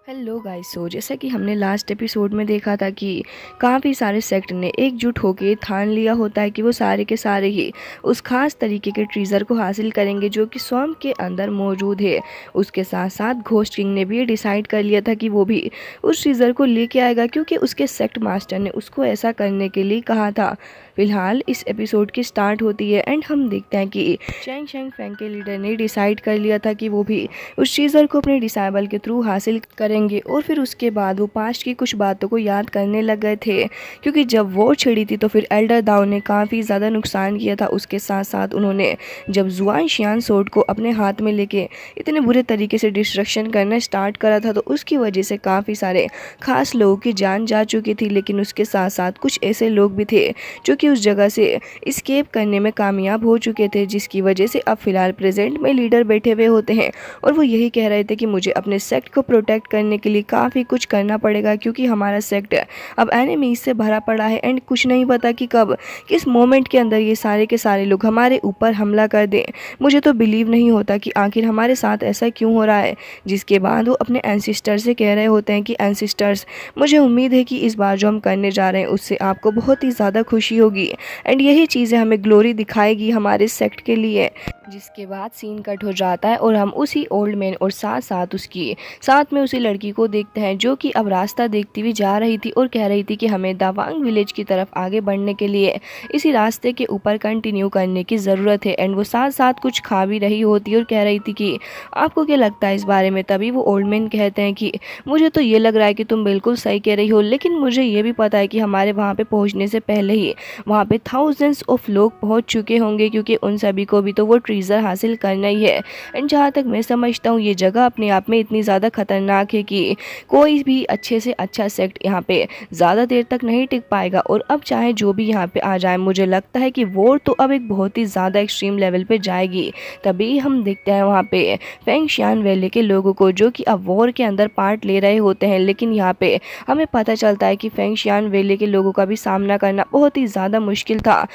Hello guys. जैसा कि हमने लास्ट एपिसोड में देखा था कि काफ़ी सारे सेक्ट ने एकजुट होकर ठान लिया होता है कि वो सारे के सारे ही उस खास तरीके के ट्रीज़र को हासिल करेंगे जो कि स्वयं के अंदर मौजूद है। उसके साथ साथ घोस्ट किंग ने भी ये डिसाइड कर लिया था कि वो भी उस ट्रीज़र को लेके आएगा क्योंकि उसके सेक्ट मास्टर ने उसको ऐसा करने के लिए कहा था। फिलहाल इस एपिसोड की स्टार्ट होती है एंड हम देखते हैं कि चैंग शेंग फेंग के लीडर ने डिसाइड कर लिया था कि वो भी उस ट्रीज़र को अपने डिसाइबल के थ्रू हासिल करेंगे और फिर उसके बाद वो पास्ट की कुछ बातों को याद करने लग गए थे क्योंकि जब वॉर छिड़ी थी तो फिर एल्डर दाओ ने काफ़ी ज़्यादा नुकसान किया था। उसके साथ साथ उन्होंने जब जुआन शियान सोर्ड को अपने हाथ में लेके इतने बुरे तरीके से डिस्ट्रक्शन करना स्टार्ट करा था तो उसकी वजह से काफ़ी सारे खास लोगों की जान जा चुकी थी। लेकिन उसके साथ साथ कुछ ऐसे लोग भी थे जो कि उस जगह से इस्केप करने में कामयाब हो चुके थे, जिसकी वजह से अब फिलहाल प्रेजेंट में लीडर बैठे हुए होते हैं और वो यही कह रहे थे कि मुझे अपने सेक्ट को प्रोटेक्ट करने के लिए काफ़ी कुछ करना पड़ेगा क्योंकि हमारा सेक्ट अब एनिमीज से भरा पड़ा है एंड कुछ नहीं पता कि कब किस मोमेंट के अंदर ये सारे के सारे लोग हमारे ऊपर हमला कर दें। मुझे तो बिलीव नहीं होता कि आखिर हमारे साथ ऐसा क्यों हो रहा है। जिसके बाद वो अपने एंसिस्टर से कह रहे होते हैं कि एंसिस्टर्स, मुझे उम्मीद है कि इस बार जो हम करने जा रहे हैं उससे आपको बहुत ही ज़्यादा खुशी होगी एंड यही चीज़ें हमें ग्लोरी दिखाएगी हमारे सेक्ट के लिए। जिसके बाद सीन कट हो जाता है और हम उसी ओल्ड मैन और साथ में उसी लड़की को देखते हैं जो कि अब रास्ता देखती हुई जा रही थी और कह रही थी कि हमें दावांग विलेज की तरफ आगे बढ़ने के लिए इसी रास्ते के ऊपर कंटिन्यू करने की ज़रूरत है। एंड वो साथ साथ कुछ खा भी रही होती और कह रही थी कि आपको क्या लगता है इस बारे में। तभी वो ओल्ड मैन कहते हैं कि मुझे तो ये लग रहा है कि तुम बिल्कुल सही कह रही हो, लेकिन मुझे ये भी पता है कि हमारे वहाँ पे पहुँचने से पहले ही वहाँ पे थाउजेंड्स ऑफ लोग पहुँच चुके होंगे क्योंकि उन सभी को भी तो वो ट्रीज़र हासिल करना ही है। एंड जहाँ तक मैं समझता हूँ ये जगह अपने आप में इतनी ज़्यादा खतरनाक है कि कोई भी अच्छे से अच्छा सेक्ट यहाँ पे ज़्यादा देर तक नहीं टिक पाएगा और अब चाहे जो भी यहाँ पे आ जाए मुझे लगता है कि वॉर तो अब एक बहुत ही ज़्यादा एक्सट्रीम लेवल पे जाएगी। तभी हम देखते हैं वहाँ पे फेंगशियान वैली के लोगों को जो कि अब वॉर के अंदर पार्ट ले रहे होते हैं। लेकिन यहाँ पे हमें पता चलता है कि फेंगशियान वैली के लोगों का भी सामना करना बहुत ही ज़्यादा मुश्किल था,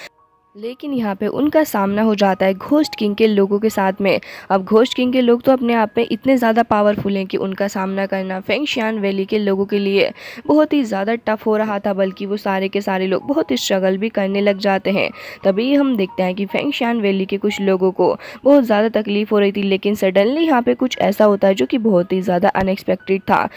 लेकिन यहाँ पे उनका सामना हो जाता है घोस्ट किंग के लोगों के साथ में। अब घोस्ट किंग के लोग तो अपने आप में इतने ज़्यादा पावरफुल हैं कि उनका सामना करना फेंगशियान वैली के लोगों के लिए बहुत ही ज़्यादा टफ हो रहा था, बल्कि वो सारे के सारे लोग बहुत ही स्ट्रगल भी करने लग जाते हैं। तभी हम देखते हैं कि फेंगशियान वैली के कुछ लोगों को बहुत ज़्यादा तकलीफ हो रही थी, लेकिन सडनली यहाँ पे कुछ ऐसा होता है जो कि बहुत ही ज़्यादा अनएक्सपेक्टेड था।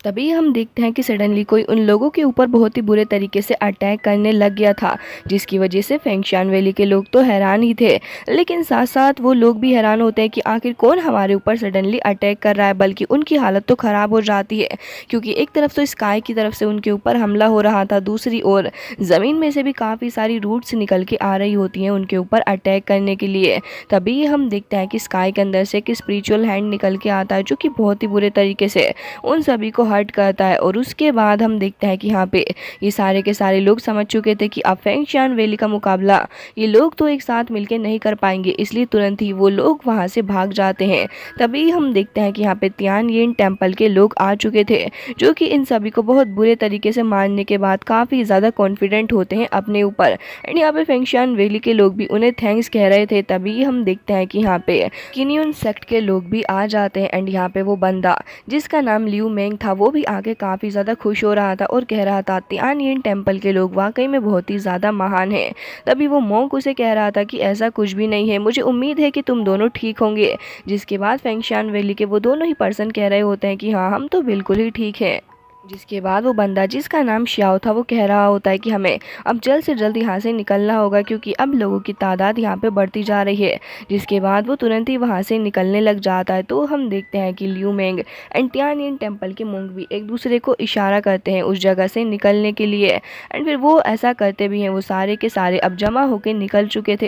तभी हम देखते हैं कि सडनली कोई उन लोगों के ऊपर बहुत ही बुरे तरीके से अटैक करने लग गया था, जिसकी वजह से फेंगशियान वैली के लोग तो हैरान ही थे। लेकिन साथ साथ वो लोग भी हैरान होते हैं कि आखिर कौन हमारे ऊपर सडनली अटैक कर रहा है, बल्कि उनकी हालत तो ख़राब हो जाती है क्योंकि एक तरफ तो स्काई की तरफ से उनके ऊपर हमला हो रहा था, दूसरी ओर ज़मीन में से भी काफ़ी सारी रूट्स निकल के आ रही होती हैं उनके ऊपर अटैक करने के लिए। तभी हम देखते हैं कि स्काई के अंदर से एक स्पिरिचुअल हैंड निकल के आता है जो कि बहुत ही बुरे तरीके से उन सभी को हर्ट करता है। और उसके बाद हम देखते हैं कि यहाँ पे ये सारे के सारे लोग समझ चुके थे कि अब फेंगशियान वैली का मुकाबला ये लोग तो एक साथ मिलकर नहीं कर पाएंगे, इसलिए तुरंत ही वो लोग वहाँ से भाग जाते हैं। तभी हम देखते हैं कि यहाँ पे तियानयिन टेम्पल के लोग आ चुके थे जो कि इन सभी को बहुत बुरे तरीके से मारने के बाद काफ़ी ज़्यादा कॉन्फिडेंट होते हैं अपने ऊपर। एंड यहाँ पे फेंगशियान वैली के लोग भी उन्हें थैंक्स कह रहे थे। तभी हम देखते हैं कि यहाँ पे किन्यून सेक्ट के लोग भी आ जाते हैं एंड यहाँ पे वो बंदा जिसका नाम लियू मेंग था वो भी आगे काफ़ी ज़्यादा खुश हो रहा था और कह रहा था तियानयिन टेम्पल के लोग वाकई में बहुत ही ज़्यादा महान हैं। तभी वो मोंक उसे कह रहा था कि ऐसा कुछ भी नहीं है, मुझे उम्मीद है कि तुम दोनों ठीक होंगे। जिसके बाद फेंगशियान वैली के वो दोनों ही पर्सन कह रहे होते हैं कि हाँ हम तो बिल्कुल ही ठीक है। जिसके बाद वो बंदा जिसका नाम श्याओ था वो कह रहा होता है कि हमें अब जल्द से जल्द यहाँ से निकलना होगा क्योंकि अब लोगों की तादाद यहाँ पे बढ़ती जा रही है। जिसके बाद वो तुरंत ही वहाँ से निकलने लग जाता है। तो हम देखते हैं कि लियू मेंग एंड तियानयिन टेम्पल के मोंग भी एक दूसरे को इशारा करते हैं उस जगह से निकलने के लिए एंड फिर वो ऐसा करते भी हैं। वो सारे के सारे अब जमा होकर निकल चुके थे।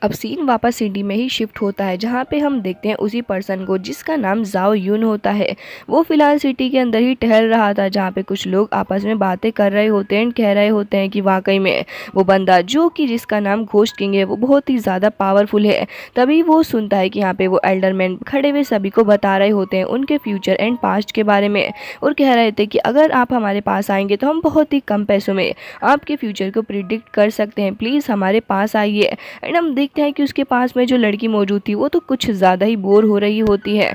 अब सीन वापस सिटी में ही शिफ्ट होता है जहाँ पे हम देखते हैं उसी पर्सन को जिसका नाम जाओ यून होता है। वो फिलहाल सिटी के अंदर ही टहल रहा था जहाँ पे कुछ लोग आपस में बातें कर रहे होते हैं, कह रहे होते हैं कि वाकई में वो बंदा जो कि जिसका नाम घोस्ट किंग है वो बहुत ही ज़्यादा पावरफुल है। तभी वो सुनता है कि यहाँ पे वो एल्डरमैन खड़े हुए सभी को बता रहे होते हैं उनके फ्यूचर एंड पास्ट के बारे में और कह रहे थे कि अगर आप हमारे पास आएंगे तो हम बहुत ही कम पैसों में आपके फ्यूचर को प्रिडिक्ट कर सकते हैं, प्लीज़ हमारे पास आइए। एंड हम देखते हैं कि उसके पास में जो लड़की मौजूद थी वो तो कुछ ज़्यादा ही बोर हो रही होती है।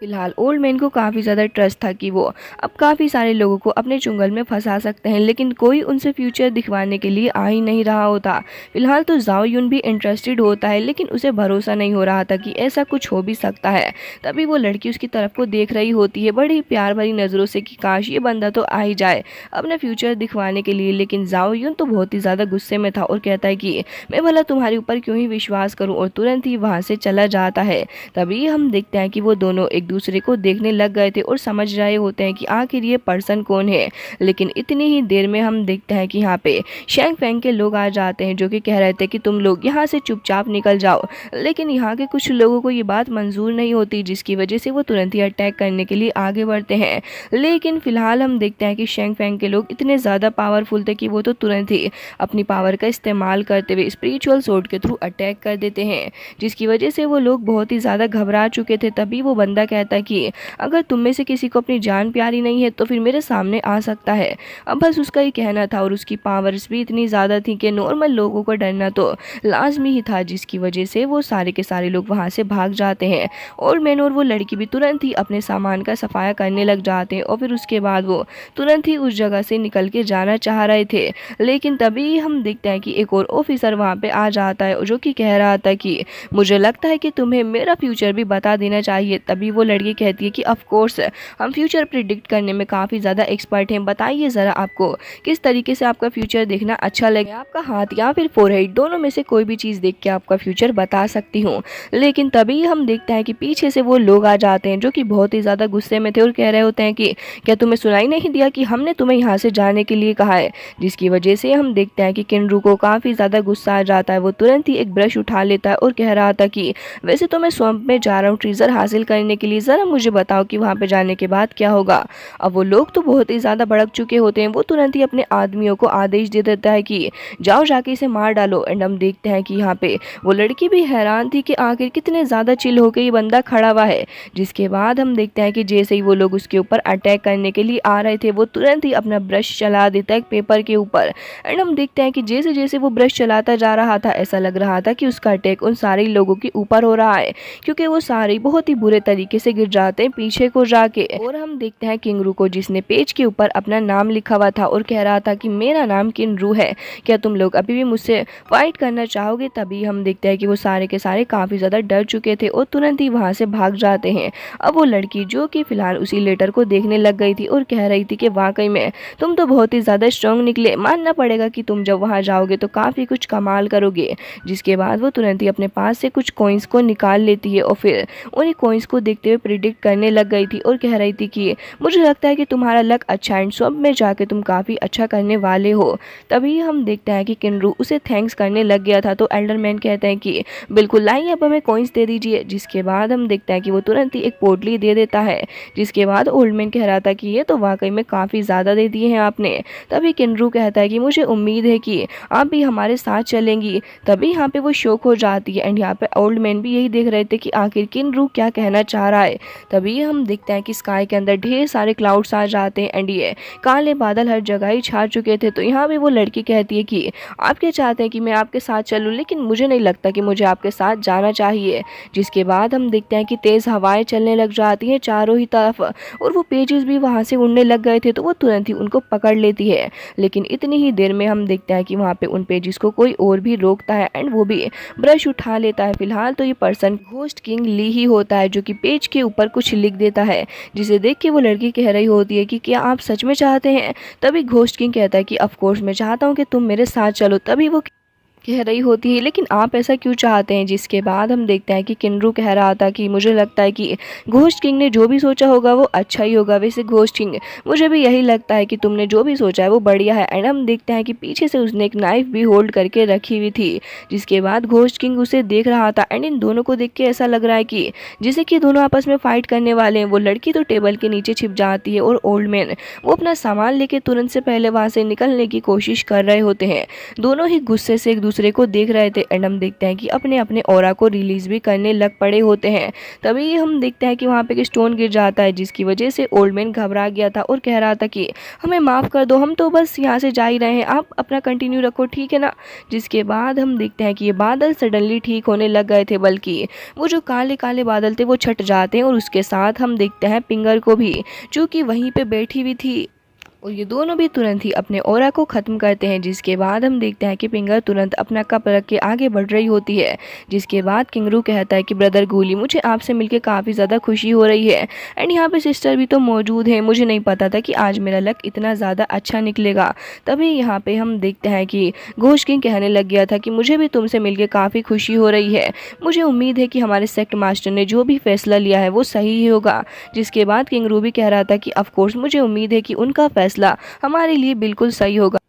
फिलहाल ओल्ड मैन को काफ़ी ज़्यादा ट्रस्ट था कि वो अब काफ़ी सारे लोगों को अपने चुंगल में फंसा सकते हैं, लेकिन कोई उनसे फ्यूचर दिखवाने के लिए आ ही नहीं रहा होता। फिलहाल तो जाओ यून भी इंटरेस्टेड होता है, लेकिन उसे भरोसा नहीं हो रहा था कि ऐसा कुछ हो भी सकता है। तभी वो लड़की उसकी तरफ को देख रही होती है बड़ी प्यार भरी नज़रों से कि काश ये बंदा तो आ ही जाए अपना फ्यूचर दिखवाने के लिए। लेकिन जाओ यून तो बहुत ही ज़्यादा गुस्से में था और कहता है कि मैं भला तुम्हारे ऊपर क्यों ही विश्वास करूँ, और तुरंत ही वहाँ से चला जाता है। तभी हम देखते हैं कि वो दोनों एक दूसरे को देखने लग गए थे और समझ रहे होते हैं कि आखिर ये पर्सन कौन है। लेकिन इतनी ही देर में हम देखते हैं कि यहाँ पे शेंग फेंग के लोग आ जाते हैं, जो कि कह रहे थे कि तुम लोग यहाँ से चुपचाप निकल जाओ। लेकिन यहाँ के कुछ लोगों को ये बात मंजूर नहीं होती, जिसकी वजह से वो तुरंत ही अटैक करने के लिए आगे बढ़ते हैं। लेकिन फिलहाल हम देखते हैं कि शेंग फेंग के लोग इतने ज़्यादा पावरफुल थे कि वो तो तुरंत ही अपनी पावर का इस्तेमाल करते हुए स्पिरिचुअल सोर्ड के थ्रू अटैक कर देते हैं, जिसकी वजह से वो लोग बहुत ही ज़्यादा घबरा चुके थे। तभी वो बंदा कहता है कि अगर तुम में से किसी को अपनी जान प्यारी नहीं है तो फिर मेरे सामने आ सकता है। अब बस उसका ही कहना था, और उसकी पावर्स भी इतनी ज़्यादा थी कि नॉर्मल लोगों को डरना तो लाजमी ही था, जिसकी वजह से वो सारे के सारे लोग वहाँ से भाग जाते हैं। और मैन और वो लड़की भी तुरंत ही अपने सामान का सफाया करने लग जाते हैं, और फिर उसके बाद वो तुरंत ही उस जगह से निकल के जाना चाह रहे थे। लेकिन तभी हम देखते हैं कि एक और ऑफिसर वहाँ पे आ जाता है, जो कि कह रहा था कि मुझे लगता है कि तुम्हें मेरा फ्यूचर भी बता देना चाहिए। तभी वो लड़की कहती है कि ऑफ कोर्स हम फ्यूचर प्रिडिक्ट करने में काफ़ी ज़्यादा एक्सपर्ट हैं, बताइए ज़रा आपको किस तरीके से आपका फ्यूचर देखना अच्छा लगे, आपका हाथ या फिर फोरहेड दोनों में से कोई भी चीज़ देख के आपका फ्यूचर बता सकती हूँ। लेकिन तभी हम देखते हैं कि पीछे से वो लोग आ जाते हैं, जो कि बहुत ही ज़्यादा गुस्से में थे और कह रहे होते हैं कि क्या तुम्हें सुनाई नहीं दिया कि हमने तुम्हें यहाँ से जाने के लिए कहा है। जिसकी वजह से हम देखते हैं कि किनरू को काफ़ी ज़्यादा गुस्सा आ जाता है। वो तुरंत ही एक ब्रश उठा लेता है और कह रहा था कि वैसे तो मैं स्वैम्प में जा रहा हूँ ट्रेजर हासिल करने के लिए, ज़रा मुझे बताओ कि वहाँ पे जाने के बाद क्या होगा। अब वो लोग तो बहुत ही ज़्यादा भड़क चुके होते हैं। वो तुरंत ही अपने आदमियों को आदेश दे देता है कि जाओ जाके इसे मार डालो। एंड हम देखते हैं कि यहाँ पे वो लड़की भी हैरान थी कि आखिर कितने ज़्यादा चिल होकर ये बंदा खड़ा हुआ है। जिसके बाद हम देखते हैं कि जैसे ही वो लोग उसके ऊपर अटैक करने के लिए आ रहे थे, वो तुरंत ही अपना ब्रश चला देता है पेपर के ऊपर। एंड हम देखते हैं कि जैसे जैसे वो ब्रश चलाता जा रहा था, ऐसा लग रहा था कि उसका अटैक उन सारे लोगों के ऊपर हो रहा है, क्योंकि वो सारे बहुत ही बुरे तरीके से गिर जाते हैं पीछे को जाके। और हम देखते हैं किंगरू को, जिसने पेज के ऊपर अपना नाम लिखा हुआ था और कह रहा था कि मेरा नाम किंगरू है, क्या तुम लोग अभी भी मुझसे फाइट करना चाहोगे। तभी हम देखते हैं कि वो सारे के सारे काफ़ी ज़्यादा डर चुके थे और तुरंत ही वहाँ से भाग जाते हैं। अब वो लड़की, जो कि फिलहाल उसी लेटर को देखने लग गई थी और कह रही थी कि वाकई में तुम तो बहुत ही ज़्यादा स्ट्रांग निकले, मानना पड़ेगा कि तुम जब वहाँ जाओगे तो काफ़ी कुछ कमाल करोगे। जिसके बाद वो तुरंत ही अपने पास से कुछ कॉइन्स को निकाल लेती है और फिर उन्हीं कॉइन्स को देखते हुए प्रिडिक्ट करने लग गई थी और कह रही थी कि मुझे लगता है कि तुम्हारा लक अच्छा है, सब में जाके तुम काफ़ी अच्छा करने वाले हो। तभी हम देखते हैं कि किनरू उसे थैंक्स करने लग गया था, तो एल्डरमैन कहते हैं कि बिल्कुल लाइए, अब हमें कॉइन्स दे दीजिए। जिसके बाद हम देखते हैं कि वो तुरंत ही एक पोटली दे देता है। जिसके बाद ओल्ड मैन कह रहा था कि ये तो वाकई में काफ़ी ज़्यादा दे दिए हैं आपने। तभी किनरू कहता है कि मुझे उम्मीद है कि आप भी हमारे साथ चलेंगी। तभी यहाँ पे वो शौक हो जाती है। एंड यहाँ पे ओल्ड मैन भी यही देख रहे थे कि आखिर किनरू क्या कहना चाह रहा है। तभी हम देखते हैं कि स्काई के अंदर ढेर सारे क्लाउड्स आ जाते हैं एंड ये काले बादल हर जगह ही छा चुके थे। तो यहाँ पे वो लड़की कहती है कि आप क्या चाहते हैं कि मैं आपके साथ चलूँ, लेकिन मुझे नहीं लगता कि मुझे आपके साथ जाना चाहिए। जिसके बाद हम देखते हैं कि तेज़ हवाएं चलने लग जाती हैं चारों ही तरफ और वो पेजेस भी वहाँ से उड़ने लग गए थे, तो वो तुरंत ही उनको पकड़ लेती है। लेकिन इतनी ही देर में हम देखते हैं कि वहाँ पे उन पेजेस को कोई और भी रोकता है एंड वो भी ब्रश उठा लेता है। फिलहाल तो ये पर्सन घोस्ट किंग ली ही होता है, जो कि पेज के ऊपर कुछ लिख देता है, जिसे देख के वो लड़की कह रही होती है कि क्या आप सच में चाहते हैं। तभी घोस्ट किंग कहता है कि ऑफ कोर्स मैं चाहता हूँ कि तुम मेरे साथ चलो। तभी वो कह रही होती है लेकिन आप ऐसा क्यों चाहते हैं। जिसके बाद हम देखते हैं कि किनरू कह रहा था कि मुझे लगता है कि घोस्ट किंग ने जो भी सोचा होगा वो अच्छा ही होगा। वैसे घोस्ट किंग, मुझे भी यही लगता है कि तुमने जो भी सोचा है वो बढ़िया है। एंड हम देखते हैं कि पीछे से उसने एक नाइफ भी होल्ड करके रखी हुई थी। जिसके बाद घोस्ट किंग उसे देख रहा था एंड इन दोनों को देख के ऐसा लग रहा है कि जैसे कि दोनों आपस में फाइट करने वाले हैं। वो लड़की तो टेबल के नीचे छिप जाती है और ओल्ड मैन वो अपना सामान लेके तुरंत से पहले वहाँ से निकलने की कोशिश कर रहे होते हैं। दोनों ही गुस्से से एक दूसरे को देख रहे थे एंड हम देखते हैं कि अपने अपने ऑरा को रिलीज भी करने लग पड़े होते हैं। तभी हम देखते हैं कि वहाँ पे एक स्टोन गिर जाता है, जिसकी वजह से ओल्ड मैन घबरा गया था और कह रहा था कि हमें माफ़ कर दो, हम तो बस यहाँ से जा ही रहे हैं, आप अपना कंटिन्यू रखो, ठीक है ना। जिसके बाद हम देखते हैं कि ये बादल सडनली ठीक होने लग गए थे, बल्कि वो जो काले काले बादल थे वो छट जाते हैं और उसके साथ हम देखते हैं पिंगर को भी, जो कि वहीं पे बैठी हुई थी, और ये दोनों भी तुरंत ही अपने ऑरा को ख़त्म करते हैं। जिसके बाद हम देखते हैं कि पिंगर तुरंत अपना कप रख के आगे बढ़ रही होती है। जिसके बाद किंगरू कहता है कि ब्रदर गूली, मुझे आपसे मिलके काफ़ी ज़्यादा खुशी हो रही है एंड यहाँ पे सिस्टर भी तो मौजूद है, मुझे नहीं पता था कि आज मेरा लक इतना ज़्यादा अच्छा निकलेगा। तभी यहाँ पे हम देखते हैं कि घोष किंग कहने लग गया था कि मुझे भी तुमसे मिलके काफ़ी खुशी हो रही है, मुझे उम्मीद है कि हमारे सेक्ट मास्टर ने जो भी फैसला लिया है वो सही ही होगा। जिसके बाद किंगरू भी कह रहा था कि ऑफकोर्स मुझे उम्मीद है कि उनका फैसला हमारे लिए बिल्कुल सही होगा।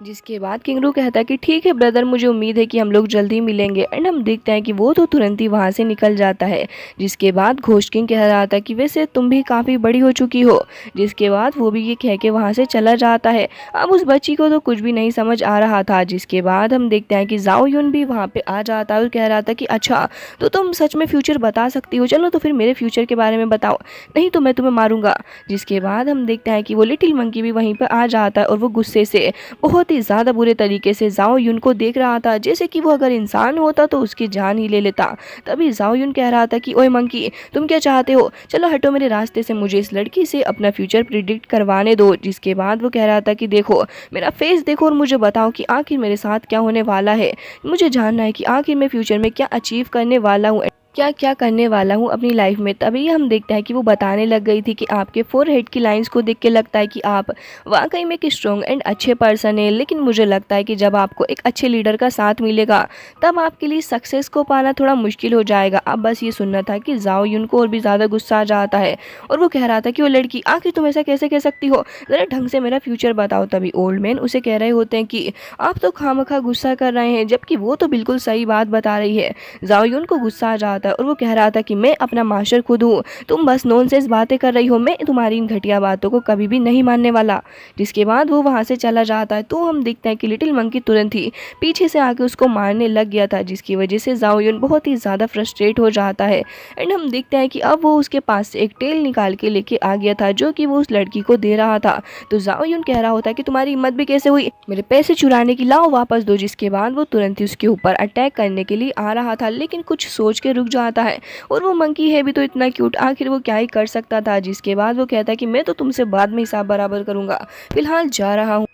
जिसके बाद किंगरू कहता है कि ठीक है ब्रदर, मुझे उम्मीद है कि हम लोग जल्दी मिलेंगे एंड हम देखते हैं कि वो तो तुरंत ही वहाँ से निकल जाता है। जिसके बाद घोष किंग कह रहा था कि वैसे तुम भी काफ़ी बड़ी हो चुकी हो। जिसके बाद वो भी ये कह के वहाँ से चला जाता है। अब उस बच्ची को तो कुछ भी नहीं समझ आ रहा था। जिसके बाद हम देखते हैं कि जाओ यून भी वहाँ पे आ जाता है और कह रहा था कि अच्छा तो तुम सच में फ्यूचर बता सकती हो, चलो तो फिर मेरे फ्यूचर के बारे में बताओ, नहीं तो मैं तुम्हें मारूंगा। जिसके बाद हम देखते हैं कि वो लिटिल मंकी भी वहीं पर आ जाता है और वो गुस्से से बहुत ही ज़्यादा बुरे तरीके से जाओ यून को देख रहा था, जैसे कि वो अगर इंसान होता तो उसकी जान ही ले लेता। तभी जाओ यून कह रहा था कि ओए मंकी, तुम क्या चाहते हो, चलो हटो मेरे रास्ते से, मुझे इस लड़की से अपना फ्यूचर प्रिडिक्ट करवाने दो। जिसके बाद वो कह रहा था कि देखो मेरा फेस देखो और मुझे बताओ कि आखिर मेरे साथ क्या होने वाला है, मुझे जानना है कि आखिर मैं फ्यूचर में क्या अचीव करने वाला हूँ, क्या क्या करने वाला हूँ अपनी लाइफ में। तभी हम देखते हैं कि वो बताने लग गई थी कि आपके फोरहेड की लाइंस को देख के लगता है कि आप वाकई में एक स्ट्रॉन्ग एंड अच्छे पर्सन है, लेकिन मुझे लगता है कि जब आपको एक अच्छे लीडर का साथ मिलेगा तब आपके लिए सक्सेस को पाना थोड़ा मुश्किल हो जाएगा। अब बस ये सुनना था कि जाओ यून को और भी ज़्यादा गुस्सा आ जाता है और वो कह रहा था कि वो लड़की, आखिर तुम ऐसा कैसे कह सकती हो, ज़रा ढंग से मेरा फ्यूचर बताओ। तभी ओल्ड मैन उसे कह रहे होते हैं कि आप तो खामखा गुस्सा कर रहे हैं, जबकि वो तो बिल्कुल सही बात बता रही है। जाओ यून को गुस्सा आ जाता है और वो कह रहा था कि मैं अपना मास्टर खुद हूँ, तुम बस नॉनसेंस बातें कर रही हो, मैं तुम्हारी इन घटिया बातों को कभी भी नहीं मानने वाला। जिसके बाद वो वहाँ से चला जाता है। तो हम देखते हैं कि लिटिल मंकी तुरंत ही पीछे से आके उसको मारने लग गया था, जिसकी वजह से जाओ यून बहुत ही ज़्यादा फ्रस्ट्रेट हो जाता है एंड हम देखते हैं कि अब वो उसके पास से एक टेल निकाल के लेके आ गया था, जो कि वो उस लड़की को दे रहा था। तो जाओ यून कह रहा होता है कि तुम्हारी हिम्मत भी कैसे हुई मेरे पैसे चुराने की, लाओ वापस दो। जिसके बाद वो तुरंत ही उसके ऊपर अटैक करने के लिए आ रहा था, लेकिन कुछ सोच के रुक जाता है और वो मंकी है भी तो इतना क्यूट, आखिर वो क्या ही कर सकता था। जिसके बाद वो कहता है कि मैं तो तुमसे बाद में हिसाब बराबर करूंगा, फिलहाल जा रहा हूँ।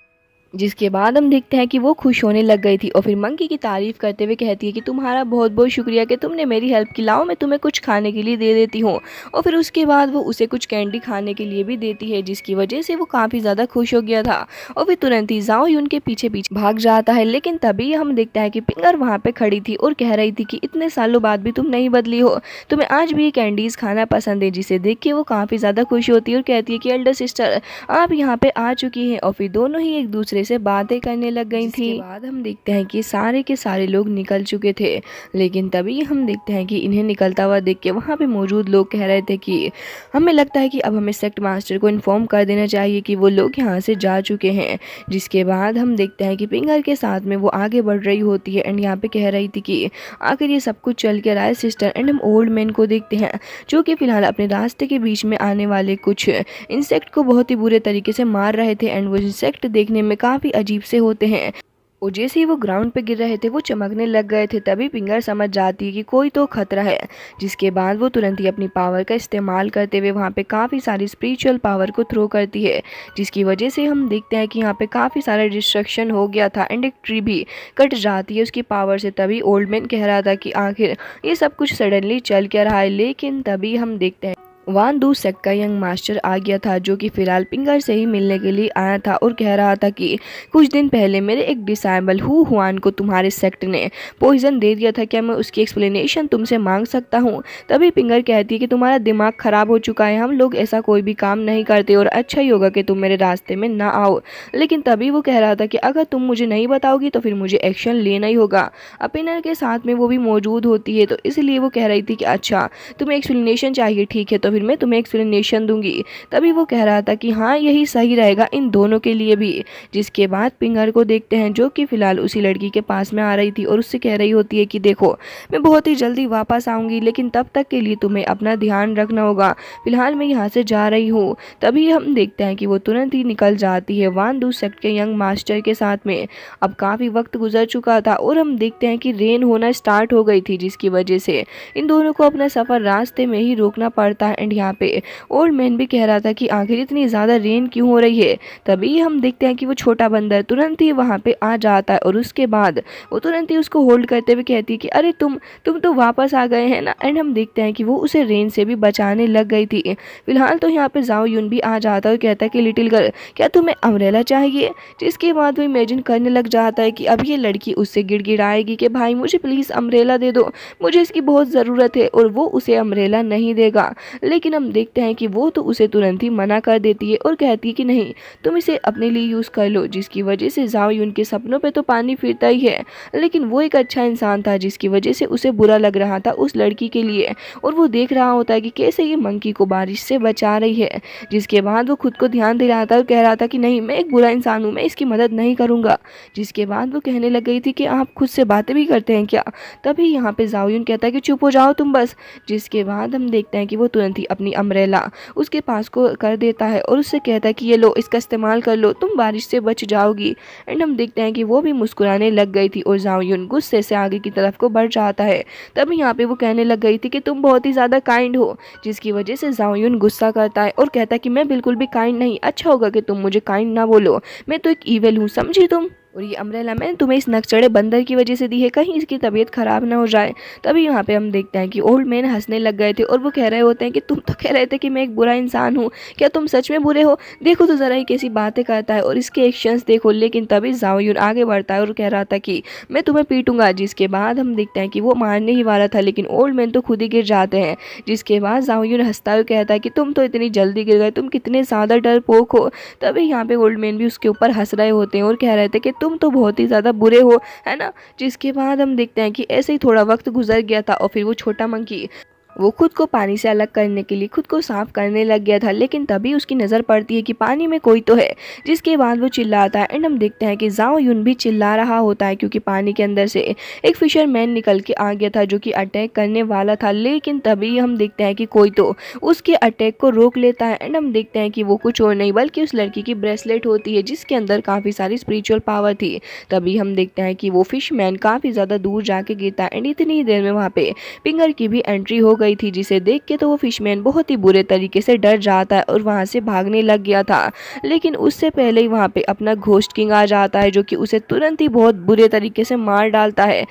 जिसके बाद हम देखते हैं कि वो खुश होने लग गई थी और फिर मंकी की तारीफ करते हुए कहती है कि तुम्हारा बहुत बहुत शुक्रिया कि तुमने मेरी हेल्प की, लाओ मैं तुम्हें कुछ खाने के लिए दे देती हूँ। और फिर उसके बाद वो उसे कुछ कैंडी खाने के लिए भी देती है, जिसकी वजह से वो काफ़ी ज़्यादा खुश हो गया था और फिर तुरंत ही जाओ यून के पीछे पीछे भाग जाता है। लेकिन तभी हम देखते हैं कि पिंगर वहाँ पे खड़ी थी और कह रही थी कि इतने सालों बाद भी तुम नहीं बदली हो, तुम्हें आज भी कैंडीज़ खाना पसंद है। जिसे देख के वो काफ़ी ज़्यादा खुश होती है और कहती है कि एल्डर सिस्टर आप यहाँ पे आ चुकी हैं। और फिर दोनों ही एक दूसरे से बातें करने लग गई थी। इसके बाद हम देखते हैं कि सारे के सारे लोग निकल चुके थे, लेकिन तभी हम देखते हैं कि इन्हें निकलता हुआ देख के वहाँ पे मौजूद लोग कह रहे थे कि हमें लगता है कि अब हमें सेक्ट मास्टर को इन्फॉर्म कर देना चाहिए कि वो लोग यहाँ से जा चुके हैं। जिसके बाद हम देखते हैं कि पिंगर के साथ में वो आगे बढ़ रही होती है एंड यहाँ पे कह रही थी कि आखिर ये सब कुछ चल के रहा है सिस्टर। एंड हम ओल्ड मैन को देखते हैं जो कि फिलहाल अपने रास्ते के बीच में आने वाले कुछ इंसेक्ट को बहुत ही बुरे तरीके से मार रहे थे एंड वो इंसेक्ट देखने में काफ़ी अजीब से होते हैं और जैसे ही वो ग्राउंड पे गिर रहे थे वो चमकने लग गए थे। तभी पिंगर समझ जाती है कि कोई तो खतरा है। जिसके बाद वो तुरंत ही अपनी पावर का इस्तेमाल करते हुए वहाँ पे काफ़ी सारी स्पिरिचुअल पावर को थ्रो करती है, जिसकी वजह से हम देखते हैं कि यहाँ पे काफ़ी सारा डिस्ट्रक्शन हो गया था एंड एक ट्री भी कट जाती है उसकी पावर से। तभी ओल्ड मैन कह रहा था कि आखिर ये सब कुछ सडनली चल क्या रहा है, लेकिन तभी हम देखते हैं वान दू सेक्ट का यंग मास्टर आ गया था, जो कि फिलहाल पिंगर से ही मिलने के लिए आया था और कह रहा था कि कुछ दिन पहले मेरे एक डिसाइबल हुआन को तुम्हारे सेक्ट ने पॉइजन दे दिया था, क्या मैं उसकी एक्सप्लेनेशन तुमसे मांग सकता हूँ। तभी पिंगर कहती है कि तुम्हारा दिमाग खराब हो चुका है, हम लोग ऐसा कोई भी काम नहीं करते और अच्छा ही होगा कि तुम मेरे रास्ते में ना आओ। लेकिन तभी वो कह रहा था कि अगर तुम मुझे नहीं बताओगी तो फिर मुझे एक्शन लेना ही होगा। अपिनर के साथ में वो भी मौजूद होती है, तो इसलिए वो कह रही थी कि अच्छा तुम्हें एक्सप्लेनेशन चाहिए, ठीक है। तो फिर मैं तुम्हें एक्सप्लेनेशन दूंगी। तभी वो कह रहा था कि हाँ यही सही रहेगा इन दोनों के लिए भी। जिसके बाद पिंगर को देखते हैं जो कि फिलहाल उसी लड़की के पास में आ रही थी और उससे कह रही होती है कि देखो मैं बहुत ही जल्दी वापस आऊंगी, लेकिन तब तक के लिए तुम्हें अपना ध्यान रखना होगा, फिलहाल मैं यहाँ से जा रही हूँ। तभी हम देखते हैं कि वो तुरंत ही निकल जाती है वानडू सेक्ट के यंग मास्टर के साथ में। अब काफ़ी वक्त गुजर चुका था और हम देखते हैं कि रेन होना स्टार्ट हो गई थी, जिसकी वजह से इन दोनों को अपना सफ़र रास्ते में ही रोकना पड़ता है। एंड यहाँ पे ओल्ड मैन भी कह रहा था कि आखिर इतनी ज़्यादा रेन क्यों हो रही है। तभी हम देखते हैं कि वो छोटा बंदर तुरंत ही वहाँ पे आ जाता है और उसके बाद वो तुरंत ही उसको होल्ड करते हुए कहती है कि अरे तुम तो वापस आ गए हैं ना। एंड हम देखते हैं कि वो उसे रेन से भी बचाने लग गई थी। फिलहाल तो यहाँ पे जाओ यून भी आ जाता है और कहता है कि लिटिल गर्ल क्या तुम्हें अम्ब्रेला चाहिए। जिसके बाद वो इमेजिन करने लग जाता है कि अब ये लड़की उससे गिड़गिड़ाएगी कि भाई मुझे प्लीज़ अम्ब्रेला दे दो, मुझे इसकी बहुत ज़रूरत है, और वो उसे अम्ब्रेला नहीं देगा। लेकिन हम देखते हैं कि वो तो उसे तुरंत ही मना कर देती है और कहती है कि नहीं तुम इसे अपने लिए यूज़ कर लो। जिसकी वजह से जाओ यून के सपनों पे तो पानी फिरता ही है, लेकिन वो एक अच्छा इंसान था जिसकी वजह से उसे बुरा लग रहा था उस लड़की के लिए, और वो देख रहा होता है कि कैसे ये मंकी को बारिश से बचा रही है। जिसके बाद वो खुद को ध्यान दिलाता है और कह रहा था कि नहीं मैं एक बुरा इंसान हूँ, मैं इसकी मदद नहीं करूँगा। जिसके बाद वो कहने लग गई थी कि आप खुद से बातें भी करते हैं क्या। तभी यहाँ पे जाओ कहता है कि चुप हो जाओ तुम बस। जिसके बाद हम देखते हैं कि वो तुरंत ही अपनी अम्ब्रेला उसके पास को कर देता है और उससे कहता है कि ये लो इसका इस्तेमाल कर लो, तुम बारिश से बच जाओगी। एंड हम देखते हैं कि वो भी मुस्कुराने लग गई थी और जाओ यून गुस्से से आगे की तरफ को बढ़ जाता है। तभी यहाँ पे वो कहने लग गई थी कि तुम बहुत ही ज़्यादा काइंड हो। जिसकी वजह से जाओ यून गुस्सा करता है और कहता है कि मैं बिल्कुल भी काइंड नहीं, अच्छा होगा कि तुम मुझे काइंड ना बोलो, मैं तो एक ईविल हूँ समझी तुम, और ये अम्ब्रेला मैंने तुम्हें इस नकचढ़े बंदर की वजह से दी है, कहीं इसकी तबीयत खराब ना हो जाए। तभी यहाँ पे हम देखते हैं कि ओल्ड मैन हंसने लग गए थे और वो कह रहे होते हैं कि तुम तो कह रहे थे कि मैं एक बुरा इंसान हूँ, क्या तुम सच में बुरे हो, देखो तो ज़रा ही कैसी बातें करता है और इसके एक्शंस देखो। लेकिन तभी जाओ यून आगे बढ़ता है और कह रहा था कि मैं तुम्हें पीटूंगा। जिसके बाद हम देखते हैं कि वो मारने ही वाला था, लेकिन ओल्ड मैन तो खुद ही गिर जाते हैं। जिसके बाद जाओ यून हंसता हुआ कहता है कि तुम तो इतनी जल्दी गिर गए, तुम कितने ज़्यादा डरपोक हो। तभी यहाँ पे ओल्ड मैन भी उसके ऊपर हंस रहे होते हैं और कह रहे थे कि तुम तो बहुत ही ज़्यादा बुरे हो, है ना। जिसके बाद हम देखते हैं कि ऐसे ही थोड़ा वक्त गुजर गया था और फिर वो छोटा मंकी वो खुद को पानी से अलग करने के लिए खुद को साफ करने लग गया था। लेकिन तभी उसकी नज़र पड़ती है कि पानी में कोई तो है। जिसके बाद वो चिल्लाता है एंड हम देखते हैं कि जाओ यून भी चिल्ला रहा होता है क्योंकि पानी के अंदर से एक फिशरमैन निकल के आ गया था जो कि अटैक करने वाला था। लेकिन तभी हम देखते हैं कि कोई तो उसके अटैक को रोक लेता है एंड हम देखते हैं कि वो कुछ और नहीं बल्कि उस लड़की की ब्रेसलेट होती है जिसके अंदर काफ़ी सारी स्पिरिचुअल पावर थी। तभी हम देखते हैं कि वो फिशमैन काफ़ी ज़्यादा दूर जाके गिरता है एंड इतनी ही देर में वहाँ पे पिंगर की भी एंट्री हो गई थी, जिसे देख के तो वो फिशमैन बहुत ही बुरे तरीके से डर जाता है और वहां से भागने लग गया था। लेकिन उससे पहले ही वहां पे अपना घोस्ट किंग आ जाता है जो कि उसे तुरंत ही बहुत बुरे तरीके से मार डालता है।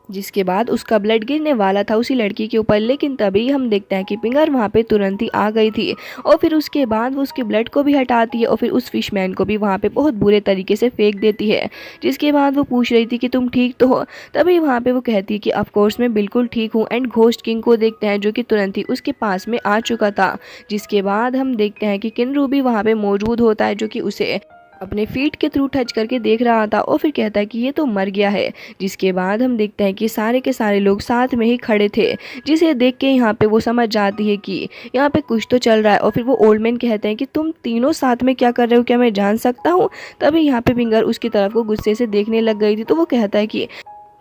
जिसके बाद उसका ब्लड गिरने वाला था उसी लड़की के ऊपर, लेकिन तभी हम देखते हैं कि पिंगर वहाँ पे तुरंत ही आ गई थी और फिर उसके बाद वो उसके ब्लड को भी हटाती है और फिर उस फिशमैन को भी वहाँ पे बहुत बुरे तरीके से फेंक देती है। जिसके बाद वो पूछ रही थी कि तुम ठीक तो हो। तभी वहाँ पे वो कहती है कि ऑफ कोर्स मैं बिल्कुल ठीक हूँ। एंड घोस्ट किंग को देखते हैं जो कि तुरंत ही उसके पास में आ चुका था। जिसके बाद हम देखते हैं कि किनरू भी वहाँ पे मौजूद होता है जो कि उसे अपने फीट के थ्रू टच करके देख रहा था और फिर कहता है कि ये तो मर गया है। जिसके बाद हम देखते हैं कि सारे के सारे लोग साथ में ही खड़े थे, जिसे देख के यहाँ पे वो समझ जाती है कि यहाँ पे कुछ तो चल रहा है। और फिर वो ओल्ड मैन कहते हैं कि तुम तीनों साथ में क्या कर रहे हो, क्या मैं जान सकता हूँ। तभी यहाँ पे फिंगर उसकी तरफ को गुस्से से देखने लग गई थी तो वो कहता है कि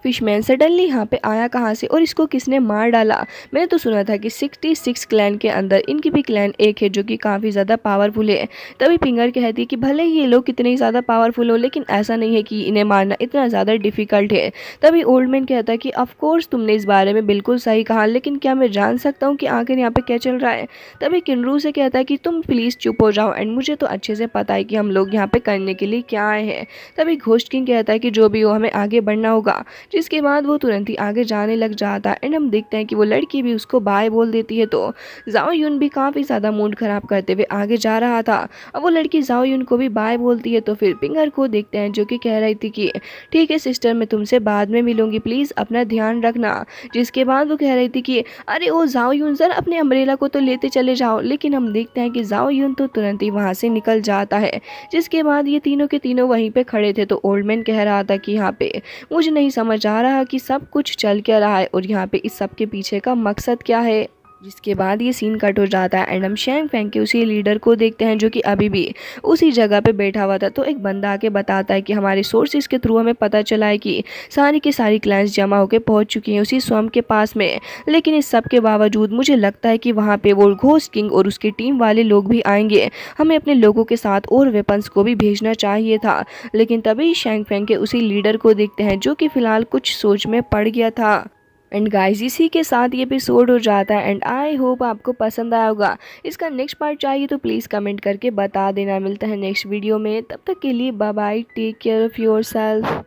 फिशमैन सडनली यहाँ पे आया कहाँ से और इसको किसने मार डाला। मैंने तो सुना था कि 66 क्लैन के अंदर इनकी भी क्लैन एक है जो कि काफ़ी ज़्यादा पावरफुल है। तभी फिंगर कहती है कि भले ही ये लोग कितने ही ज़्यादा पावरफुल हो लेकिन ऐसा नहीं है कि इन्हें मारना इतना ज़्यादा डिफ़िकल्ट है। तभी ओल्ड मैन कहता है कि ऑफकोर्स तुमने इस बारे में बिल्कुल सही कहा, लेकिन क्या मैं जान सकता हूँ कि आखिर यहाँ पर क्या चल रहा है। तभी किनरू से कहता है कि तुम प्लीज़ चुप हो जाओ एंड मुझे तो अच्छे से पता है कि हम लोग यहाँ पर करने के लिए क्या आए हैं। तभी घोस्ट किंग कहता है कि जो भी हो हमें आगे बढ़ना होगा। जिसके बाद वो तुरंत ही आगे जाने लग जाता है एंड हम देखते हैं कि वो लड़की भी उसको बाय बोल देती है। तो जाओ यून भी काफ़ी ज़्यादा मूड ख़राब करते हुए आगे जा रहा था। अब वो लड़की जाओ यून को भी बाय बोलती है तो फिर पिंगर को देखते हैं जो कि कह रही थी कि ठीक है सिस्टर मैं तुमसे बाद में मिलूंगी, प्लीज़ अपना ध्यान रखना। जिसके बाद वो कह रही थी कि अरे ओ जाओ यून सर अपने अम्ब्रेला को तो लेते चले जाओ। लेकिन हम देखते हैं कि जाओ यून तो तुरंत ही वहाँ से निकल जाता है। जिसके बाद ये तीनों के तीनों वहीं पर खड़े थे तो ओल्ड मैन कह रहा था कि यहाँ पे मुझे नहीं समझ आ रहा कि सब कुछ चल क्या रहा है और यहाँ पे इस सब के पीछे का मकसद क्या है। जिसके बाद ये सीन कट हो जाता है एंड हम शैंग फेंग के उसी लीडर को देखते हैं जो कि अभी भी उसी जगह पे बैठा हुआ था। तो एक बंदा आके बताता है कि हमारे सोर्सेज के थ्रू हमें पता चला है कि सारी की सारी क्लाइंट्स जमा होकर पहुंच चुकी हैं उसी स्वयं के पास में। लेकिन इस सब के बावजूद मुझे लगता है कि वहाँ पे वो घोस्ट किंग और उसकी टीम वाले लोग भी आएंगे, हमें अपने लोगों के साथ और वेपन्स को भी भेजना चाहिए था। लेकिन तभी शैंग फेंग के उसी लीडर को देखते हैं जो कि फिलहाल कुछ सोच में पड़ गया था। एंड गाइस इसी के साथ ये एपिसोड हो जाता है एंड आई होप आपको पसंद आया होगा। इसका नेक्स्ट पार्ट चाहिए तो प्लीज़ कमेंट करके बता देना। मिलता है नेक्स्ट वीडियो में, तब तक के लिए bye bye, take care of yourself.